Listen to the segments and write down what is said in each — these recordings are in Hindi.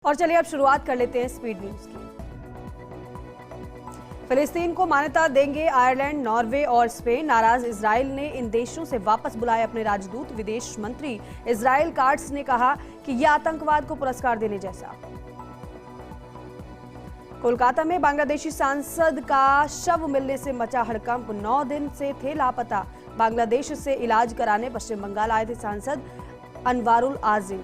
और चलिए अब शुरुआत कर लेते हैं स्पीड न्यूज की। फिलिस्तीन को मान्यता देंगे आयरलैंड, नॉर्वे और स्पेन। नाराज इजराइल ने इन देशों से वापस बुलाए अपने राजदूत। विदेश मंत्री इजराइल काट्स ने कहा कि यह आतंकवाद को पुरस्कार देने जैसा। कोलकाता में बांग्लादेशी सांसद का शव मिलने से मचा हड़कंप। 9 दिन से थे लापता। बांग्लादेश से इलाज कराने पश्चिम बंगाल आए थे सांसद अनवारुल आजिम।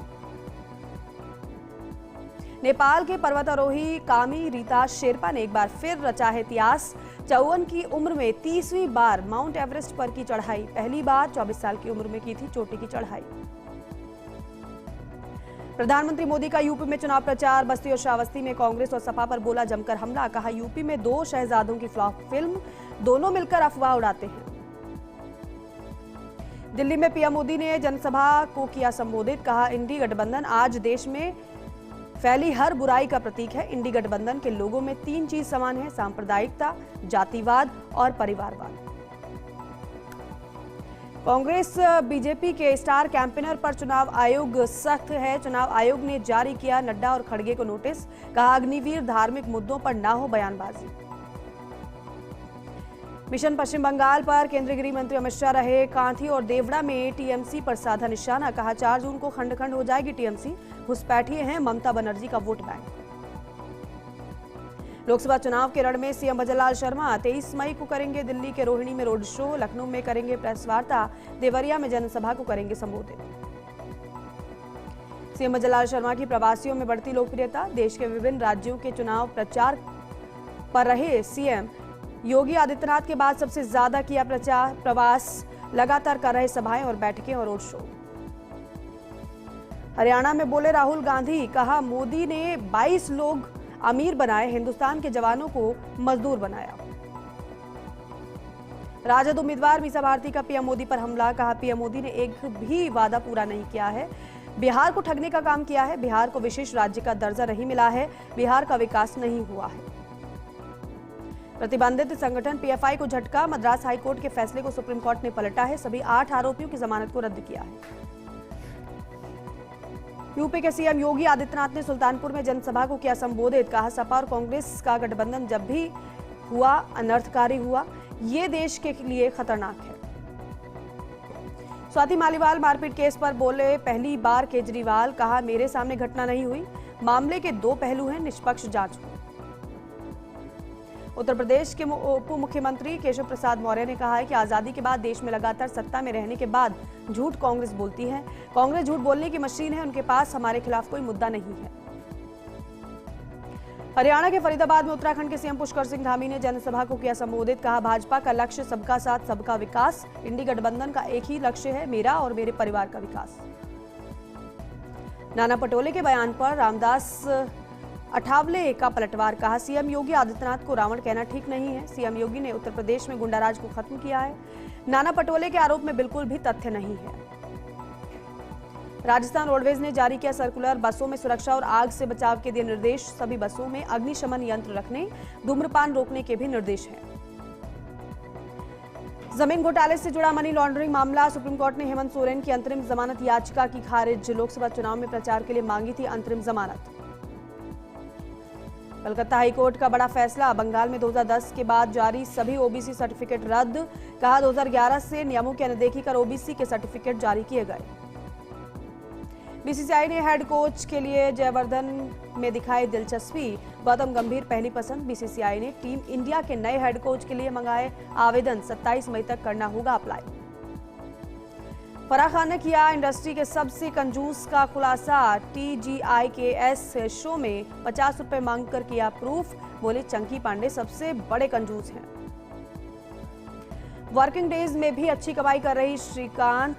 नेपाल के पर्वतारोही कामी रीता शेरपा ने एक बार फिर रचा है इतिहास। 54 की उम्र में 30वीं बार माउंट एवरेस्ट पर की चढ़ाई। पहली बार 24 साल की उम्र में की थी चोटी की चढ़ाई। प्रधानमंत्री मोदी का यूपी में चुनाव प्रचार। बस्ती और श्रावस्ती में कांग्रेस और सपा पर बोला जमकर हमला। कहा यूपी में 2 शहजादों की फ्लॉप फिल्म, दोनों मिलकर अफवाह उड़ाते हैं। दिल्ली में पीएम मोदी ने जनसभा को किया संबोधित। कहा इंडी गठबंधन आज देश में फैली हर बुराई का प्रतीक है। इंडी गठबंधन के लोगों में 3 चीज समान है: सांप्रदायिकता, जातिवाद और परिवारवाद। कांग्रेस बीजेपी के स्टार कैंपेनर पर चुनाव आयोग सख्त है। चुनाव आयोग ने जारी किया नड्डा और खड़गे को नोटिस। कहा अग्निवीर धार्मिक मुद्दों पर ना हो बयानबाजी। मिशन पश्चिम बंगाल पर केंद्रीय गृह मंत्री अमित शाह रहे। कांथी और देवड़ा में टीएमसी पर साधा निशाना। कहा 4 जून को खंड खंड हो जाएगी टीएमसी। घुसपैठिए हैं ममता बनर्जी का वोट बैंक। लोकसभा चुनाव के रण में सीएम भजनलाल शर्मा 23 मई को करेंगे दिल्ली के रोहिणी में रोड शो। लखनऊ में करेंगे प्रेस वार्ता। देवरिया में जनसभा को करेंगे संबोधित। सीएम भजनलाल शर्मा की प्रवासियों में बढ़ती लोकप्रियता। देश के विभिन्न राज्यों के चुनाव प्रचार पर रहे सीएम योगी आदित्यनाथ के बाद सबसे ज्यादा किया प्रचार। प्रवास लगातार कर रहे सभाएं और बैठकें और रोड शो। हरियाणा में बोले राहुल गांधी। कहा मोदी ने 22 लोग अमीर बनाए, हिंदुस्तान के जवानों को मजदूर बनाया। राजद उम्मीदवार मीसा भारती का पीएम मोदी पर हमला। कहा पीएम मोदी ने एक भी वादा पूरा नहीं किया है। बिहार को ठगने का काम किया है। बिहार को विशेष राज्य का दर्जा नहीं मिला है। बिहार का विकास नहीं हुआ है। प्रतिबंधित संगठन पीएफआई को झटका। मद्रास हाईकोर्ट के फैसले को सुप्रीम कोर्ट ने पलटा है। सभी 8 आरोपियों की जमानत को रद्द किया है। यूपी के सीएम योगी आदित्यनाथ ने सुल्तानपुर में जनसभा को किया संबोधित। कहा सपा और कांग्रेस का गठबंधन जब भी हुआ अनर्थकारी हुआ। ये देश के लिए खतरनाक है। स्वाति मालीवाल मारपीट केस पर बोले पहली बार केजरीवाल। कहा मेरे सामने घटना नहीं हुई। मामले के 2 पहलू हैं, निष्पक्ष जांच हो। उत्तर प्रदेश के उप मुख्यमंत्री केशव प्रसाद मौर्य ने कहा है कि आजादी के बाद देश में लगातार सत्ता में रहने के बाद झूठ कांग्रेस बोलती है। कांग्रेस झूठ बोलने की मशीन है। उनके पास हमारे खिलाफ कोई मुद्दा नहीं है। हरियाणा के फरीदाबाद में उत्तराखंड के सीएम पुष्कर सिंह धामी ने जनसभा को किया संबोधित। कहा भाजपा का लक्ष्य सबका साथ सबका विकास। इंडी गठबंधन का एक ही लक्ष्य है, मेरा और मेरे परिवार का विकास। नाना पटोले के बयान पर रामदास अठावले का पलटवार। कहा सीएम योगी आदित्यनाथ को रावण कहना ठीक नहीं है। सीएम योगी ने उत्तर प्रदेश में गुंडाराज को खत्म किया है। नाना पटोले के आरोप में बिल्कुल भी तथ्य नहीं है। राजस्थान रोडवेज ने जारी किया सर्कुलर। बसों में सुरक्षा और आग से बचाव के दिए निर्देश। सभी बसों में अग्निशमन यंत्र रखने, धूम्रपान रोकने के भी निर्देश हैं। जमीन घोटाले से जुड़ा मनी लॉन्ड्रिंग मामला। सुप्रीम कोर्ट ने हेमंत सोरेन की अंतरिम जमानत याचिका की खारिज। लोकसभा चुनाव में प्रचार के लिए मांगी थी अंतरिम जमानत। कलकत्ता हाईकोर्ट का बड़ा फैसला। बंगाल में 2010 के बाद जारी सभी ओबीसी सर्टिफिकेट रद्द। कहा 2011 से नियमों की अनदेखी कर ओबीसी के सर्टिफिकेट जारी किए गए। बीसीसीआई ने हेड कोच के लिए जयवर्धन में दिखाई दिलचस्पी। गौतम गंभीर पहली पसंद। बीसीसीआई ने टीम इंडिया के नए हेड कोच के लिए मंगाए आवेदन। 27 मई तक करना होगा अप्लाई। फराह खान ने किया इंडस्ट्री के सबसे कंजूस का खुलासा। TGIKS शो में 50 रुपए मांगकर किया प्रूफ। बोले चंकी पांडे सबसे बड़े कंजूस हैं। वर्किंग डेज में भी अच्छी कमाई कर रही श्रीकांत।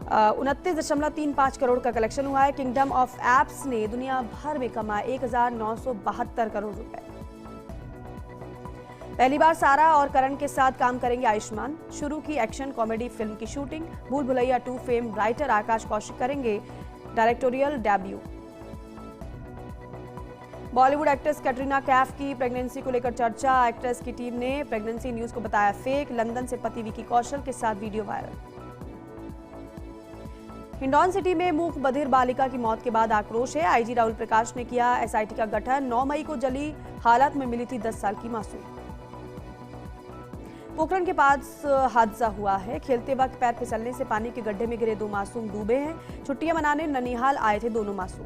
29.35 करोड़ का कलेक्शन हुआ है। किंगडम ऑफ एप्स ने दुनिया भर में कमाए 1972 करोड़ रुपए। पहली बार सारा और करण के साथ काम करेंगे आयुष्मान। शुरू की एक्शन कॉमेडी फिल्म की शूटिंग। भूल भुलैया 2 फेम राइटर आकाश कौशिक करेंगे directorial debut. Bollywood actress Katrina Kaif की प्रेगनेंसी को लेकर चर्चा। एक्ट्रेस की टीम ने प्रेगनेंसी न्यूज को बताया फेक। लंदन से पति विकी कौशल के साथ वीडियो वायरल। हिंडौन सिटी में मूक बधिर बालिका की मौत के बाद आक्रोश है। आईजी राहुल प्रकाश ने किया एसआईटी का गठन। 9 मई को जली हालत में मिली थी 10 साल की मासूम। पोखरण के पास हादसा हुआ है। खेलते वक्त पैर फिसलने से पानी के गड्ढे में गिरे 2 मासूम डूबे हैं। छुट्टियां मनाने ननिहाल आए थे दोनों मासूम।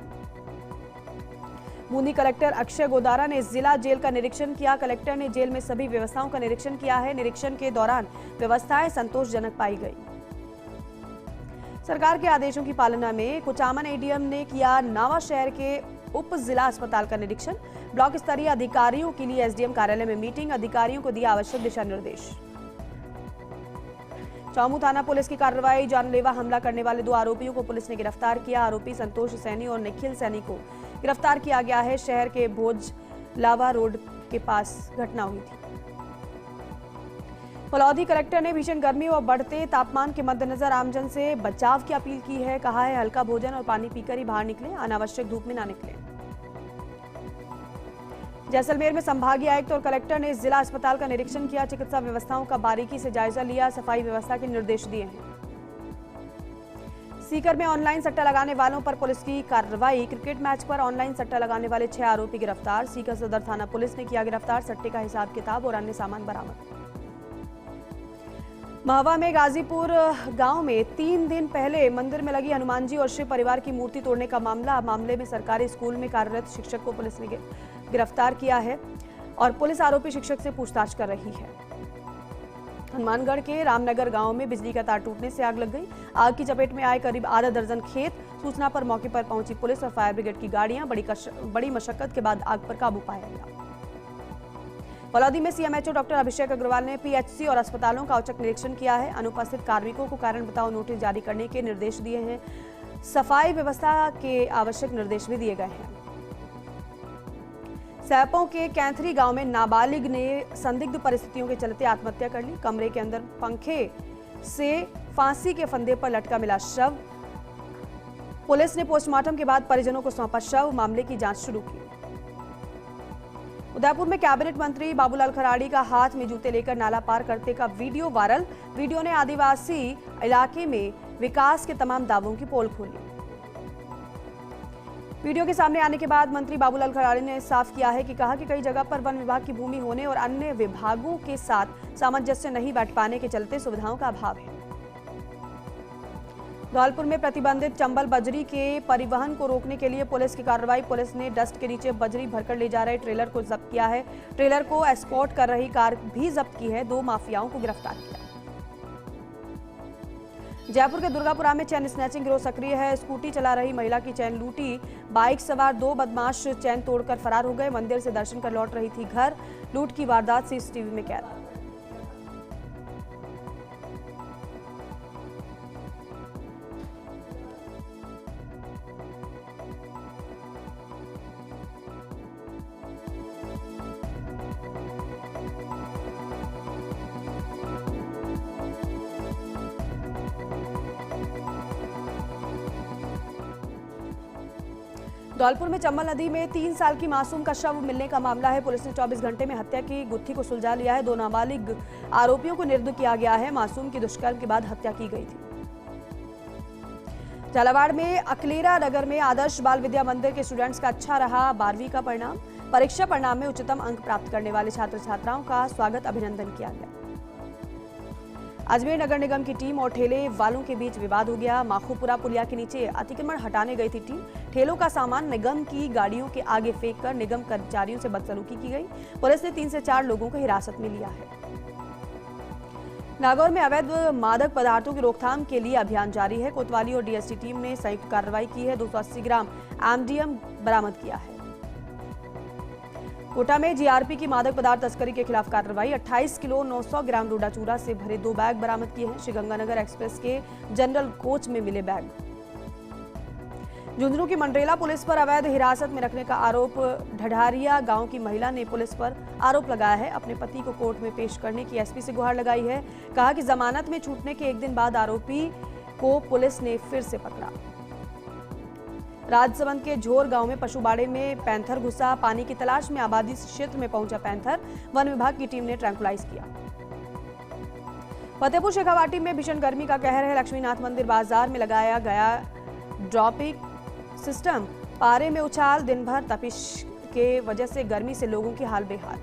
बूंदी कलेक्टर अक्षय गोदारा ने जिला जेल का निरीक्षण किया। कलेक्टर ने जेल में सभी व्यवस्थाओं का निरीक्षण किया है। निरीक्षण के दौरान व्यवस्थाएं संतोषजनक पाई गई। सरकार के आदेशों की पालना में कुचामन एडीएम ने किया नावा शहर के उप जिला अस्पताल का निरीक्षण। ब्लॉक स्तरीय अधिकारियों के लिए एसडीएम कार्यालय में मीटिंग। अधिकारियों को दिया आवश्यक दिशा निर्देश। चौमू थाना पुलिस की कार्रवाई। जानलेवा हमला करने वाले 2 आरोपियों को पुलिस ने गिरफ्तार किया। आरोपी संतोष सैनी और निखिल सैनी को गिरफ्तार किया गया है। शहर के भोज लावा रोड के पास घटना हुई थी। फलौदी कलेक्टर ने भीषण गर्मी और बढ़ते तापमान के मद्देनजर आमजन से बचाव की अपील की है। कहा है हल्का भोजन और पानी पीकर ही बाहर निकलें, अनावश्यक धूप में ना निकलें। जैसलमेर में संभागीय आयुक्त और कलेक्टर ने जिला अस्पताल का निरीक्षण किया। चिकित्सा व्यवस्थाओं का बारीकी से जायजा लिया। सफाई व्यवस्था के निर्देश दिए हैं। सीकर में ऑनलाइन सट्टा लगाने वालों पर पुलिस की कार्रवाई। क्रिकेट मैच पर ऑनलाइन सट्टा लगाने वाले 6 आरोपी गिरफ्तार। सीकर सदर थाना पुलिस ने किया गिरफ्तार। सट्टे का हिसाब किताब और अन्य सामान बरामद। महवा में गाजीपुर गांव में 3 दिन पहले मंदिर में लगी हनुमान जी और शिव परिवार की मूर्ति तोड़ने का मामले में सरकारी स्कूल में कार्यरत शिक्षक को पुलिस ने गिरफ्तार किया है और पुलिस आरोपी शिक्षक से पूछताछ कर रही है। हनुमानगढ़ के रामनगर गांव में बिजली का तार टूटने से आग लग गई। आग की चपेट में आए करीब आधा दर्जन खेत। सूचना पर मौके पर पहुंची पुलिस और फायर ब्रिगेड की गाड़ियां। बड़ी मशक्कत के बाद आग पर काबू पाया गया। फलौदी में सीएमएचओ डॉक्टर अभिषेक अग्रवाल ने पीएचसी और अस्पतालों का औचक निरीक्षण किया है। अनुपस्थित कार्मिकों को कारण बताओ नोटिस जारी करने के निर्देश दिए हैं। सफाई व्यवस्था के आवश्यक निर्देश भी दिए गए हैं। सैपों के कैंथरी गांव में नाबालिग ने संदिग्ध परिस्थितियों के चलते आत्महत्या कर ली। कमरे के अंदर पंखे से फांसी के फंदे पर लटका मिला शव। पुलिस ने पोस्टमार्टम के बाद परिजनों को सौंपा शव। मामले की जांच शुरू की। उदयपुर में कैबिनेट मंत्री बाबूलाल खराड़ी का हाथ में जूते लेकर नाला पार करते का वीडियो वायरल। वीडियो ने आदिवासी इलाके में विकास के तमाम दावों की पोल खोली। वीडियो के सामने आने के बाद मंत्री बाबूलाल खराड़ी ने साफ किया है कि कहा कि कई जगह पर वन विभाग की भूमि होने और अन्य विभागों के साथ सामंजस्य नहीं बैठ पाने के चलते सुविधाओं का अभाव है। धौलपुर में प्रतिबंधित चंबल बजरी के परिवहन को रोकने के लिए पुलिस की कार्रवाई। पुलिस ने डस्ट के नीचे बजरी भरकर ले जा रहे ट्रेलर को जब्त किया है। ट्रेलर को एस्कॉर्ट कर रही कार भी जब्त की है। 2 माफियाओं को गिरफ्तार किया। जयपुर के दुर्गापुरा में चैन स्नैचिंग गिरोह सक्रिय है। स्कूटी चला रही महिला की चैन लूटी। बाइक सवार 2 बदमाश चैन तोड़कर फरार हो गए। मंदिर से दर्शन कर लौट रही थी घर। लूट की वारदात सीसीटीवी में कैद। धौलपुर में चंबल नदी में 3 साल की मासूम का शव मिलने का मामला है। पुलिस ने 24 घंटे में हत्या की गुत्थी को सुलझा लिया है। 2 नाबालिग आरोपियों को निर्दोष किया गया है। मासूम की दुष्कर्म के बाद हत्या की गई थी। झालावाड़ में अकलेरा नगर में आदर्श बाल विद्या मंदिर के स्टूडेंट्स का अच्छा रहा 12वीं का परिणाम। परीक्षा परिणाम में उच्चतम अंक प्राप्त करने वाले छात्र छात्राओं का स्वागत अभिनंदन किया गया। अजमेर नगर निगम की टीम और ठेले वालों के बीच विवाद हो गया। माखोपुरा पुलिया के नीचे अतिक्रमण हटाने गई थी टीम। ठेलों का सामान निगम की गाड़ियों के आगे फेंककर निगम कर्मचारियों से बदसलूकी की गई। पुलिस ने 3 से 4 लोगों को हिरासत में लिया है। नागौर में अवैध मादक पदार्थों की रोकथाम के लिए अभियान जारी है। कोतवाली और डीएसटी टीम ने संयुक्त कार्रवाई की है। 280 ग्राम एमडीएम बरामद किया है। कोटा में जीआरपी की मादक पदार्थ तस्करी के खिलाफ कार्रवाई। 28 किलो 900 ग्राम डोडा चूरा से भरे 2 बैग बरामद किए हैं। श्रीगंगानगर एक्सप्रेस के जनरल कोच में मिले बैग। झुंझुनू की मंडरेला पुलिस पर अवैध हिरासत में रखने का आरोप। ढढारिया गांव की महिला ने पुलिस पर आरोप लगाया है। अपने पति को कोर्ट में पेश करने की एसपी से गुहार लगाई है। कहा कि जमानत में छूटने के 1 दिन बाद आरोपी को पुलिस ने फिर से पकड़ा। राजसमंद के झोर गांव में पशुबाड़े में पैंथर घुसा। पानी की तलाश में आबादी क्षेत्र में पहुंचा पैंथर। वन विभाग की टीम ने ट्रैंकुलाइज किया। फतेहपुर शेखावाटी में भीषण गर्मी का कहर है। लक्ष्मीनाथ मंदिर बाजार में लगाया गया ड्रॉपिंग सिस्टम, पारे में उछाल, दिन भर तपिश के वजह से गर्मी से लोगों की हाल बेहाल।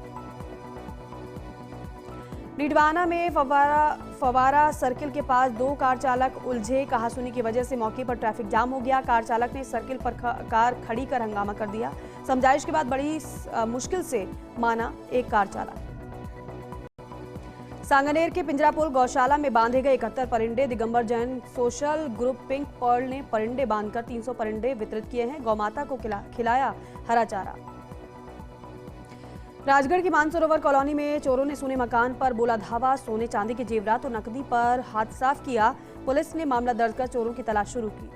डीडवाना में फवारा सर्किल के पास 2 कार चालक उलझे, कहासुनी की वजह से मौके पर ट्रैफिक जाम हो गया। कार चालक ने सर्किल पर कार खड़ी कर हंगामा कर दिया। समझाइश के बाद बड़ी मुश्किल से माना एक कार चालक। सांगनेर के पिंजरापुल गौशाला में बांधे गए 71 परिंदे। Digambar Jain social group pink pearl ने परिंदे बांधकर 300 परिंदे वितरित किए हैं। गौमाता को खिलाया हरा चारा। राजगढ़ की मानसरोवर कॉलोनी में चोरों ने सोने मकान पर बोला धावा। सोने चांदी के जेवरात और नकदी पर हाथ साफ किया। पुलिस ने मामला दर्ज कर चोरों की तलाश शुरू की।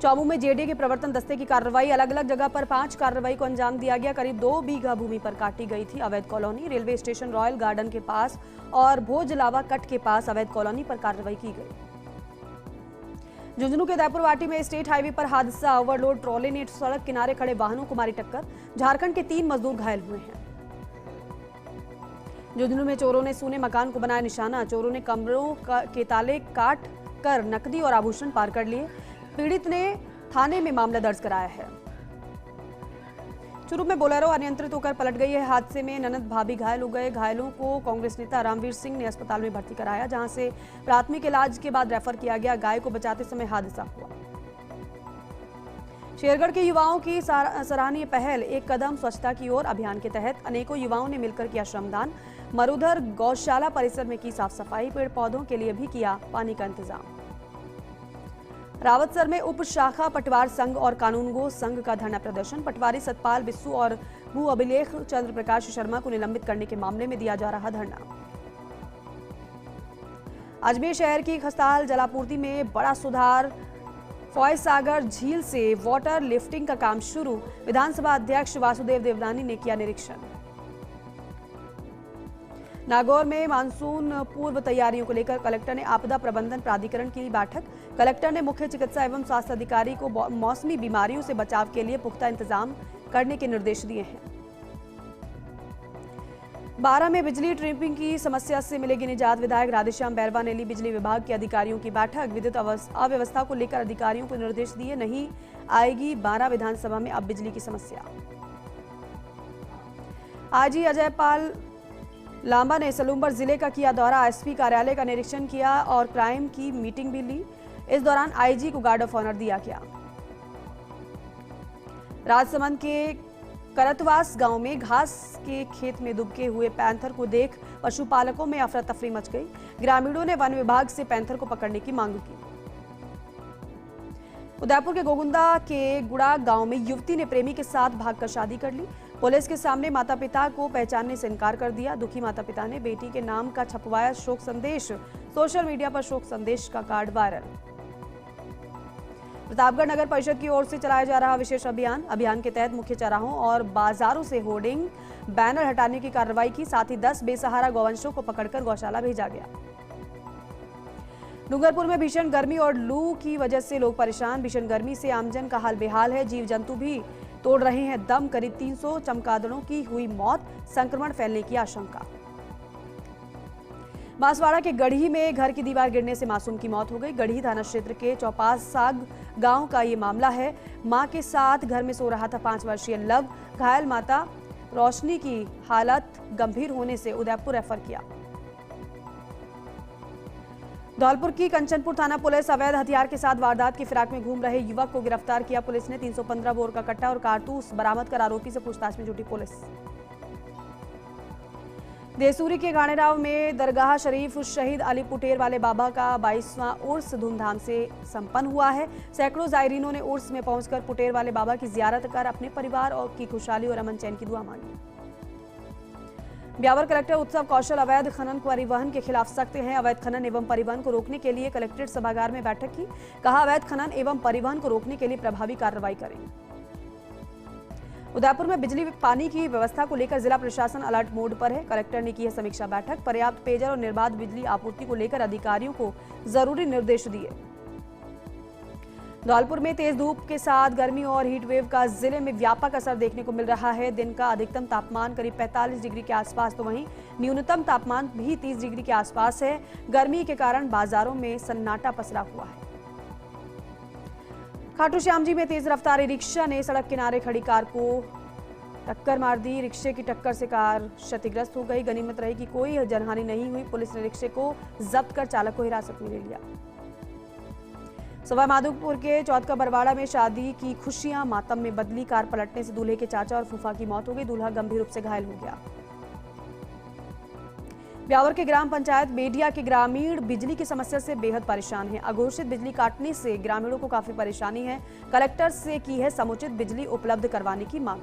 चौमू में जेडीए के प्रवर्तन दस्ते की कार्रवाई। अलग अलग जगह पर 5 कार्रवाई को अंजाम दिया गया। करीब 2 बीघा भूमि पर काटी गई थी अवैध colony. Railway station royal garden के पास और भोजलावा कट के पास अवैध कॉलोनी पर कार्रवाई की गई। झुंझुनू के उदयपुर वाटी में स्टेट हाईवे पर हादसा। ओवरलोड ट्रॉली ने सड़क किनारे खड़े वाहनों को मारी टक्कर। झारखंड के 3 मजदूर घायल हुए हैं। झुंझुनू में चोरों ने सोने मकान को बनाया निशाना। चोरों ने कमरों के ताले काट कर नकदी और आभूषण पार कर लिए। पीड़ित ने थाने में मामला दर्ज कराया है। चुरू में बोलेरो अनियंत्रित होकर पलट गई है। हादसे में ननद भाभी घायल हो गए। घायलों को कांग्रेस नेता रामवीर सिंह ने अस्पताल में भर्ती कराया, जहां से प्राथमिक इलाज के बाद रेफर किया गया। गाय को बचाते समय हादसा हुआ। शेरगढ़ के युवाओं की सराहनीय पहल, एक कदम स्वच्छता की ओर अभियान के तहत अनेकों युवाओं ने मिलकर किया श्रमदान। मरुधर गौशाला परिसर में की साफ सफाई। पेड़ पौधों के लिए भी किया पानी का इंतजाम। रावतसर में उप शाखा पटवार संघ और कानूनगो संघ का धरना प्रदर्शन। पटवारी सतपाल बिस्सू और भू अभिलेख चंद्र प्रकाश शर्मा को निलंबित करने के मामले में दिया जा रहा धरना। अजमेर शहर की खस्ताहाल जलापूर्ति में बड़ा सुधार। फॉयज सागर झील से वाटर लिफ्टिंग का काम शुरू। विधानसभा अध्यक्ष वासुदेव देवनानी ने किया निरीक्षण। नागौर में मानसून पूर्व तैयारियों को लेकर कलेक्टर ने आपदा प्रबंधन प्राधिकरण की बैठक। कलेक्टर ने मुख्य चिकित्सा एवं स्वास्थ्य अधिकारी को मौसमी बीमारियों से बचाव के लिए पुख्ता इंतजाम करने के निर्देश दिए हैं। 12 में बिजली ट्रिपिंग की समस्या से मिलेगी निजात। विधायक राधेश्याम बैरवा ने ली बिजली विभाग के अधिकारियों की बैठक। विद्युत अव्यवस्था को लेकर अधिकारियों को निर्देश दिए। नहीं आएगी 12 विधानसभा में अब बिजली की समस्या। आईजी अजय पाल लांबा ने सलूम्बर जिले का किया दौरा। एसपी कार्यालय का निरीक्षण किया और क्राइम की मीटिंग भी ली। इस दौरान आईजी को गार्ड ऑफ ऑनर दिया गया। राजसमंद के करतवास गांव में घास के खेत में दुबके हुए पैंथर को देख पशुपालकों में अफरा तफरी मच गई। ग्रामीणों ने वन विभाग से पैंथर को पकड़ने की मांग की। उदयपुर के गोगुंदा के गुड़ा गांव में युवती ने प्रेमी के साथ भागकर शादी कर ली। पुलिस के सामने माता पिता को पहचानने से इनकार कर दिया। दुखी माता पिता ने बेटी के नाम का छपवाया शोक संदेश। सोशल मीडिया पर शोक संदेश का कार्ड वायरल। प्रतापगढ़ नगर परिषद की ओर से चलाया जा रहा विशेष अभियान के तहत मुख्य चौराहों और बाजारों से होर्डिंग बैनर हटाने की कार्रवाई की। साथ ही 10 बेसहारा गौवंशों को पकड़कर गौशाला भेजा गया। डूंगरपुर में भीषण गर्मी और लू की वजह से लोग परेशान। भीषण गर्मी से आमजन का हाल बेहाल है। जीव जंतु भी तोड़ रहे हैं दम। करीब 300 चमगादड़ों की हुई मौत। संक्रमण फैलने की आशंका। बांसवाड़ा के गढ़ी में घर की दीवार गिरने से मासूम की मौत हो गई। गढ़ी थाना क्षेत्र के चौपास साग गांव का ये मामला है। मां के साथ घर में सो रहा था 5 वर्षीय लव। घायल माता रोशनी की हालत गंभीर होने से उदयपुर रेफर किया। धौलपुर की कंचनपुर थाना पुलिस अवैध हथियार के साथ वारदात की फिराक में घूम रहे युवक को गिरफ्तार किया। पुलिस ने 315 बोर का कट्टा और कारतूस बरामद कर आरोपी से पूछताछ में जुटी पुलिस। देसूरी के गाणेराव में दरगाह शरीफ शहीद अली पुटेर वाले बाबा का 22वां उर्स धूमधाम से संपन्न हुआ है। सैकड़ों जायरीनों ने उर्स में पहुंचकर पुटेर वाले बाबा की जियारत कर अपने परिवार और की खुशहाली और अमन चैन की दुआ मांगी। ब्यावर कलेक्टर उत्सव कौशल अवैध खनन परिवहन के खिलाफ सख्त हैं। अवैध खनन एवं परिवहन को रोकने के लिए कलेक्ट्रेट सभागार में बैठक की। कहा अवैध खनन एवं परिवहन को रोकने के लिए प्रभावी कार्रवाई करें। उदयपुर में बिजली पानी की व्यवस्था को लेकर जिला प्रशासन अलर्ट मोड पर है। कलेक्टर ने की है समीक्षा बैठक। पर्याप्त पेयजल और निर्बाध बिजली आपूर्ति को लेकर अधिकारियों को जरूरी निर्देश दिए। धौलपुर में तेज धूप के साथ गर्मी और हीट वेव का जिले में व्यापक असर देखने को मिल रहा है। दिन का अधिकतम तापमान करीब 45 डिग्री के आसपास, तो वहीं न्यूनतम तापमान भी 30 डिग्री के आसपास है। गर्मी के कारण बाजारों में सन्नाटा पसरा हुआ है। खाटू श्याम जी में तेज रफ्तार रिक्शा ने सड़क किनारे खड़ी कार को टक्कर मार दी। रिक्शे की टक्कर से कार क्षतिग्रस्त हो गई। गनीमत रही कि कोई जनहानि नहीं हुई। पुलिस ने रिक्शे को जब्त कर चालक को हिरासत में ले लिया। सवाई माधोपुर के चौथ का बरवाड़ा में शादी की खुशियां मातम में बदली। कार पलटने से दूल्हे के चाचा और फूफा की मौत हो गई। दूल्हा गंभीर रूप से घायल हो गया। ब्यावर के ग्राम पंचायत बेडिया के ग्रामीण बिजली की समस्या से बेहद परेशान हैं। अघोषित बिजली काटने से ग्रामीणों को काफी परेशानी है। कलेक्टर से की है समुचित बिजली उपलब्ध करवाने की मांग।